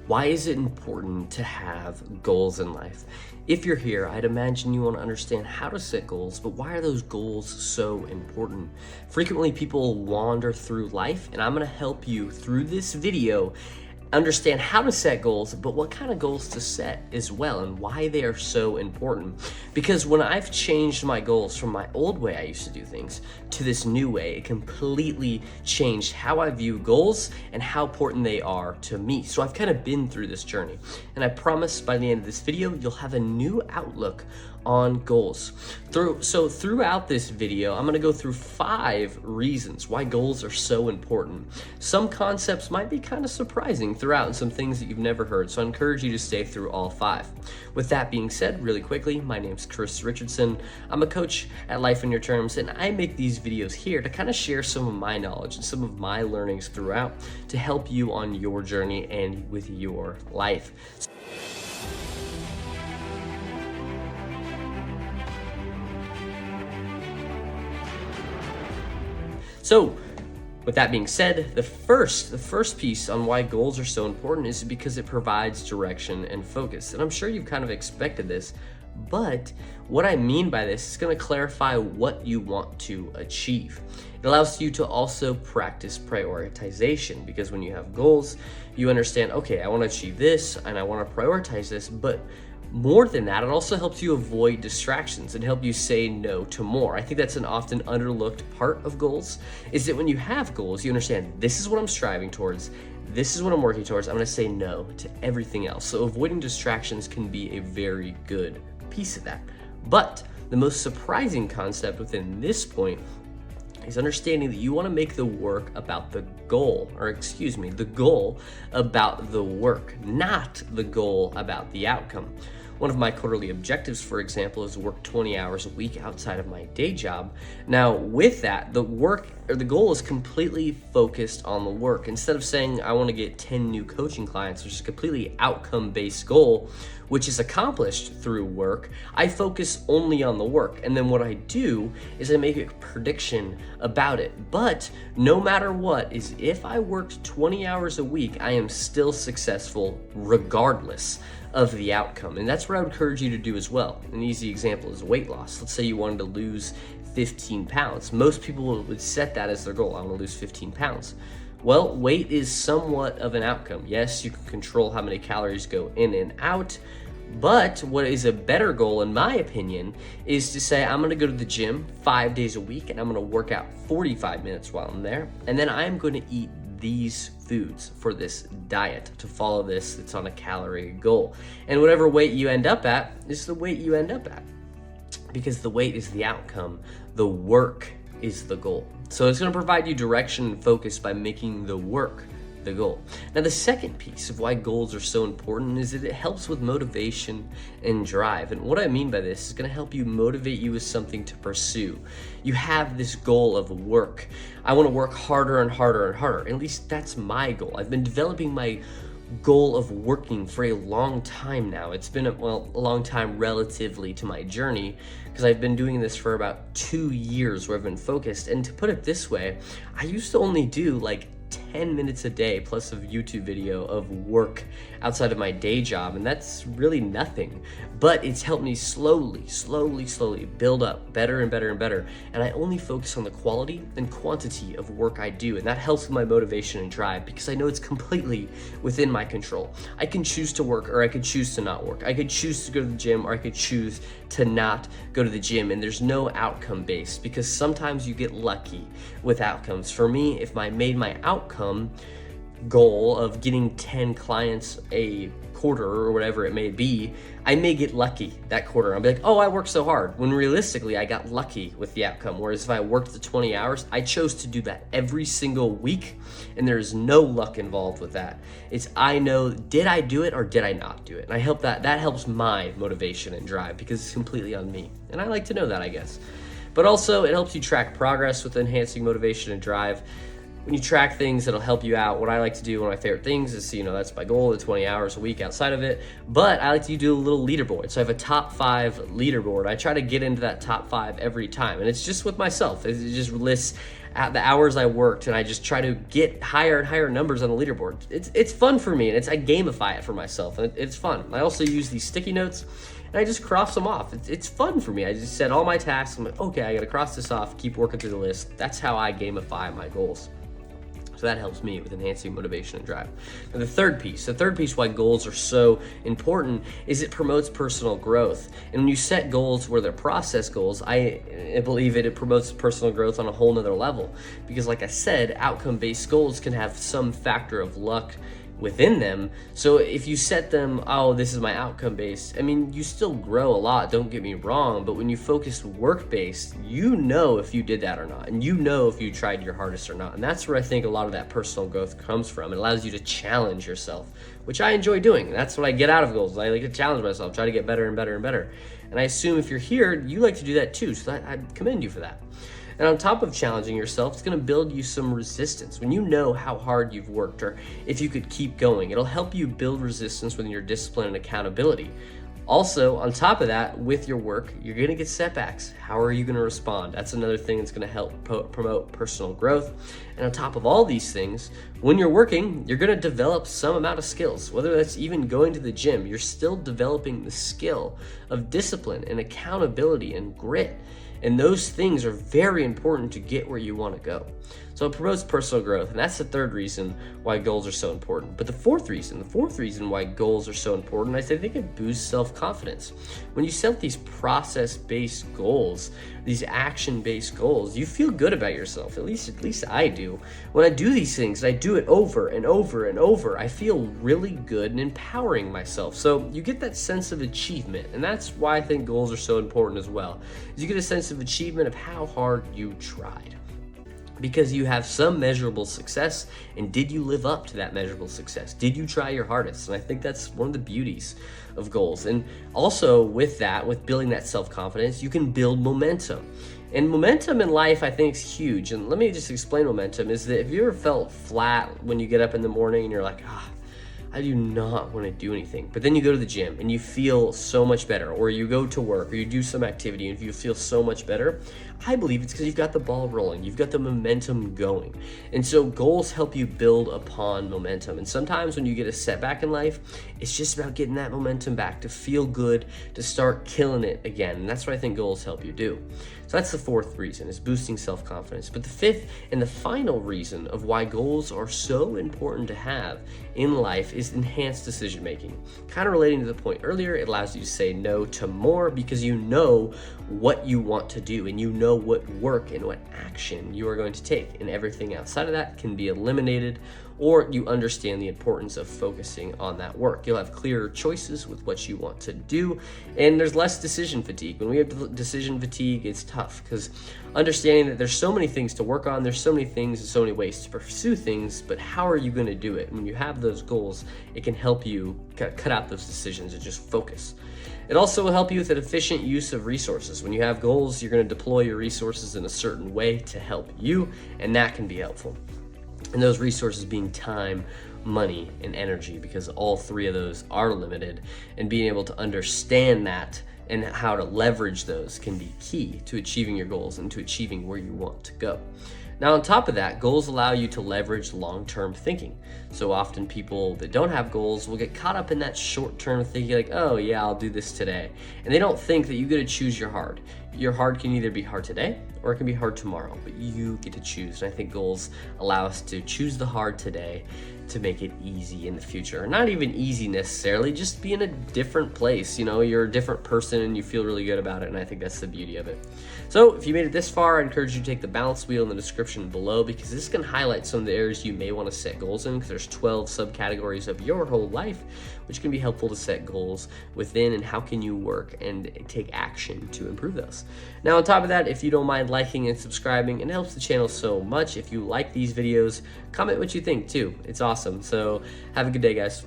Why is it important to have goals in life? If you're here, I'd imagine you want to understand how to set goals, but why are those goals so important? Frequently, people wander through life, and I'm going to help you through this video understand how to set goals, but what kind of goals to set as well and why they are so important. Because when I've changed my goals from my old way I used to do things to this new way, it completely changed how I view goals and how important they are to me. So I've kind of been through this journey, and I promise by the end of this video, you'll have a new outlook on goals. Throughout this video, I'm going to go through 5 reasons why goals are so important. Some concepts might be kind of surprising throughout and some things that you've never heard, so I encourage you to stay through all 5. With that being said, really quickly, my name's Chris Richardson. I'm a coach at Life on Your Terms, and I make these videos here to kind of share some of my knowledge and some of my learnings throughout to help you on your journey and with your life. So, with that being said, the first piece on why goals are so important is because it provides direction and focus. And I'm sure you've kind of expected this, but what I mean by this is going to clarify what you want to achieve. It allows you to also practice prioritization, because when you have goals, you understand, okay, I want to achieve this and I want to prioritize this, but more than that, it also helps you avoid distractions and help you say no to more. I think that's an often underlooked part of goals, is that when you have goals, you understand this is what I'm striving towards, this is what I'm working towards, I'm gonna say no to everything else. So avoiding distractions can be a very good piece of that. But the most surprising concept within this point is understanding that you want to make the work about the goal, the goal about the work, not the goal about the outcome. One of my quarterly objectives, for example, is to work 20 hours a week outside of my day job. Now, with that, the goal is completely focused on the work. Instead of saying I want to get 10 new coaching clients, which is a completely outcome-based goal, which is accomplished through work, I focus only on the work. And then what I do is I make a prediction about it. But no matter what, is if I worked 20 hours a week, I am still successful regardless of the outcome. And that's what I would encourage you to do as well. An easy example is weight loss. Let's say you wanted to lose 15 pounds. Most people would set that as their goal. I want to lose 15 pounds. Well, weight is somewhat of an outcome. Yes, you can control how many calories go in and out, but what is a better goal, in my opinion, is to say I'm going to go to the gym 5 days a week and I'm going to work out 45 minutes while I'm there, and then I'm going to eat these foods for this diet to follow this. It's on a calorie goal, and whatever weight you end up at is the weight you end up at, because the weight is the outcome, the work is the goal. So it's going to provide you direction and focus by making the work the goal. Now, the second piece of why goals are so important is that it helps with motivation and drive. And what I mean by this is going to help you motivate you with something to pursue. You have this goal of work. I want to work harder and harder and harder. At least that's my goal. I've been developing my goal of working for a long time now. It's been a long time relatively to my journey, because I've been doing this for about 2 years where I've been focused. And to put it this way, I used to only do like 10 minutes a day plus a YouTube video of work outside of my day job, and that's really nothing, but it's helped me slowly build up better and better and better, and I only focus on the quality and quantity of work I do, and that helps with my motivation and drive, because I know it's completely within my control. I can choose to work, or I could choose to not work. I could choose to go to the gym, or I could choose to not go to the gym, and there's no outcome based, because sometimes you get lucky with outcomes. For me, if I made my outcome goal of getting 10 clients a quarter or whatever it may be, I may get lucky that quarter. I'll be like, oh, I worked so hard, when realistically I got lucky with the outcome. Whereas if I worked the 20 hours, I chose to do that every single week, and there's no luck involved with that. It's, I know, did I do it or did I not do it? And I hope that helps my motivation and drive, because it's completely on me, and I like to know that, I guess. But also, it helps you track progress with enhancing motivation and drive. When you track things, it'll help you out. What I like to do, one of my favorite things is, that's my goal, the 20 hours a week outside of it. But I like to do a little leaderboard. So I have a top 5 leaderboard. I try to get into that top 5 every time. And it's just with myself. It just lists at the hours I worked, and I just try to get higher and higher numbers on the leaderboard. It's fun for me, and I gamify it for myself, and it's fun. I also use these sticky notes, and I just cross them off. It's fun for me. I just set all my tasks. I'm like, okay, I gotta cross this off, keep working through the list. That's how I gamify my goals. So that helps me with enhancing motivation and drive. And the third piece why goals are so important is it promotes personal growth. And when you set goals where they're process goals, I believe it promotes personal growth on a whole nother level. Because like I said, outcome-based goals can have some factor of luck within them. So if you set them, oh, this is my outcome based, I mean, you still grow a lot, don't get me wrong, but when you focus work based, you know if you did that or not, and you know if you tried your hardest or not. And that's where I think a lot of that personal growth comes from. It allows you to challenge yourself, which I enjoy doing. That's what I get out of goals. I like to challenge myself, try to get better and better and better. And I assume if you're here, you like to do that too, so I commend you for that. And on top of challenging yourself, it's going to build you some resistance. When you know how hard you've worked, or if you could keep going, it'll help you build resistance within your discipline and accountability. Also, on top of that, with your work, you're going to get setbacks. How are you going to respond? That's another thing that's going to help promote personal growth. And on top of all these things, when you're working, you're going to develop some amount of skills. Whether that's even going to the gym, you're still developing the skill of discipline and accountability and grit. And those things are very important to get where you want to go. So it promotes personal growth, and that's the third reason why goals are so important. But the fourth reason why goals are so important, I think it boosts self-confidence. When you set these process-based goals, these action-based goals, you feel good about yourself. At least I do. When I do these things, and I do it over and over and over, I feel really good and empowering myself. So you get that sense of achievement, and that's why I think goals are so important as well. Is you get a sense of achievement of how hard you tried. Because you have some measurable success, and did you live up to that measurable success? Did you try your hardest? And I think that's one of the beauties of goals. And also with building that self-confidence, you can build momentum. And momentum in life, I think, is huge. And let me just explain momentum. Is that if you ever felt flat when you get up in the morning and you're like, I do not want to do anything. But then you go to the gym and you feel so much better, or you go to work, or you do some activity and you feel so much better. I believe it's because you've got the ball rolling, you've got the momentum going. And so goals help you build upon momentum. And sometimes when you get a setback in life, it's just about getting that momentum back to feel good, to start killing it again. And that's what I think goals help you do. So that's the fourth reason, is boosting self-confidence. But the fifth and the final reason of why goals are so important to have in life is enhanced decision making. Kind of relating to the point earlier, it allows you to say no to more because you know what you want to do, and you know what work and what action you are going to take, and everything outside of that can be eliminated, or you understand the importance of focusing on that work. You'll have clearer choices with what you want to do, and there's less decision fatigue. When we have decision fatigue, it's tough, because understanding that there's so many things to work on, there's so many things and so many ways to pursue things, but how are you going to do it? When you have those goals, it can help you cut out those decisions and just focus. It also will help you with an efficient use of resources. When you have goals, you're going to deploy your resources in a certain way to help you, and that can be helpful. And those resources being time, money, and energy, because all three of those are limited, and being able to understand that and how to leverage those can be key to achieving your goals and to achieving where you want to go. Now, on top of that, goals allow you to leverage long-term thinking. So often people that don't have goals will get caught up in that short-term thinking, like, oh yeah, I'll do this today. And they don't think that you get to choose your hard. Your hard can either be hard today or it can be hard tomorrow, but you get to choose. And I think goals allow us to choose the hard today to make it easy in the future. Not even easy necessarily, just be in a different place. You know, you're a different person and you feel really good about it, and I think that's the beauty of it. So if you made it this far, I encourage you to take the balance wheel in the description below, because this can highlight some of the areas you may want to set goals in, because there's 12 subcategories of your whole life, which can be helpful to set goals within, and how can you work and take action to improve those. Now, on top of that, if you don't mind liking and subscribing, it helps the channel so much. If you like these videos, comment what you think too. It's awesome. So have a good day, guys.